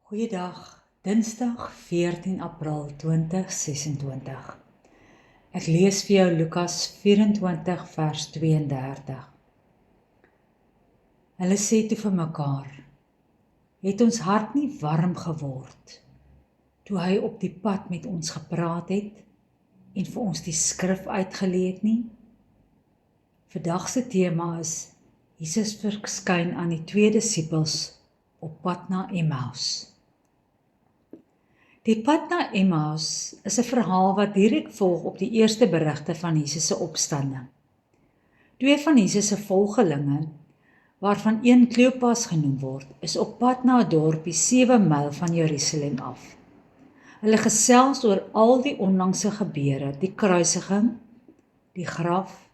Goeiedag, Dinsdag 14 April 2026. Ek lees vir jou Lukas 24 vers 32. Hulle sê toe vir mekaar, het ons hart nie warm geword, toe hy op die pad met ons gepraat het, en vir ons die skrif uitgeleer het nie? Vandag se tema is, Jesus verskyn aan die 2 disippels op pad na Emmaus. Die pad na Emmaus is 'n verhaal wat direk volg op die eerste berigte van Jesus se opstanding. 2 van Jesus se volgelinge, waarvan een Kleopas genoem word, is op pad na 'n dorpie 7 myl van Jerusalem af. Hulle gesels oor al die onlangse gebeure, die kruisiging, die graf,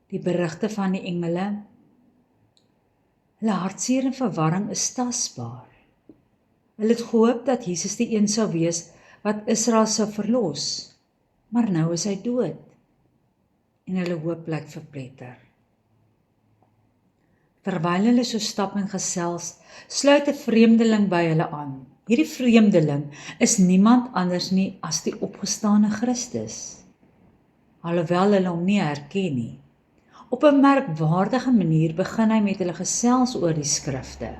die berigte van die engele. Hulle hartseer en verwarring is tasbaar. Hulle het gehoop dat Jesus die een sou wees wat Israel sou verlos, maar nou is hy dood. En hulle hoop blyk verpletter. Terwyl hulle so stap en gesels, sluit 'n vreemdeling by hulle aan. Hierdie vreemdeling is niemand anders nie as die opgestane Christus, alhoewel hulle hom nie herken nie. Op 'n merkwaardige manier begin hy met hulle gesels oor die skrifte,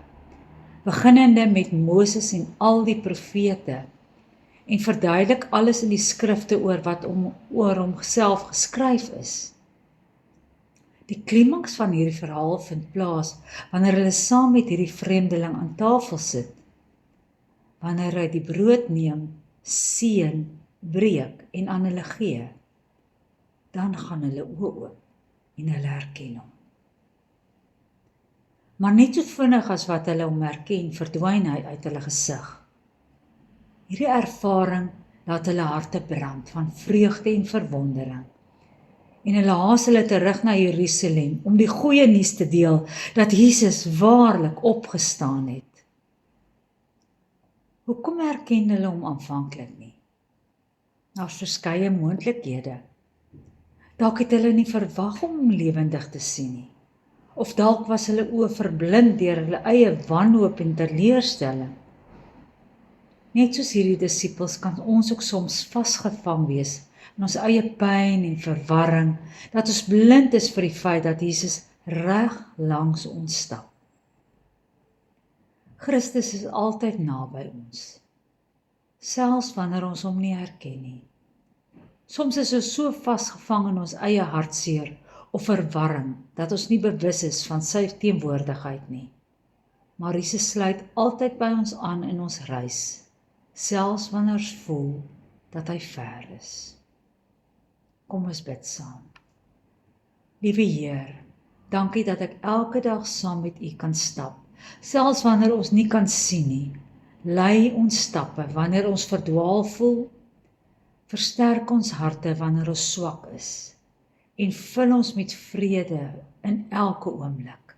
beginnende met Moses en al die profete, en verduidelik alles in die skrifte oor wat oor homself geskryf is. Die klimaks van hierdie verhaal vind plaas wanneer hulle saam met hierdie vreemdeling aan tafel sit, wanneer hy die brood neem, seën, breek en aan hulle gee. Dan gaan hulle oë oop en hulle herken hom. Maar net so vinnig as wat hulle hom herken, verdwyn hy uit hulle gesig. Hierdie ervaring laat hulle harte brand van vreugde en verwondering. En hulle haas hulle terug na Jerusalem om die goeie nuus te deel dat Jesus waarlik opgestaan het. Hoekom herken hulle hom aanvanklik nie? Daar's verskeie moontlikhede. Dalk het hulle nie verwag om hom lewendig te sien nie. Of dalk was hulle oë verblind deur hulle eie wanhoop en teleurstelling. Net soos hierdie disippels kan ons ook soms vasgevang wees in ons eie pyn en verwarring, dat ons blind is vir die feit dat Jesus reg langs ons stap. Christus is altyd naby ons, selfs wanneer ons hom nie herken nie. Soms is ons so vasgevang in ons eie hartseer of verwarring, dat ons nie bewus is van sy teenwoordigheid nie. Maar Jesus sluit altyd by ons aan in ons reis, selfs wanneer ons voel dat hy ver is. Kom ons bid saam. Liewe Heer, dankie dat ek elke dag saam met U kan stap, selfs wanneer ons nie kan sien nie. Lei ons stappe wanneer ons verdwaal voel, versterk ons harte wanneer ons swak is, en vul ons met vrede in elke oomblik.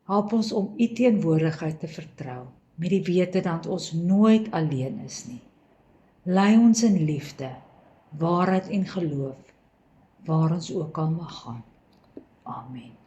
Help ons om U teenwoordigheid te vertrou, met die wete dat ons nooit alleen is nie. Lei ons in liefde, waarheid en geloof, waar ons ook al mag gaan. Amen.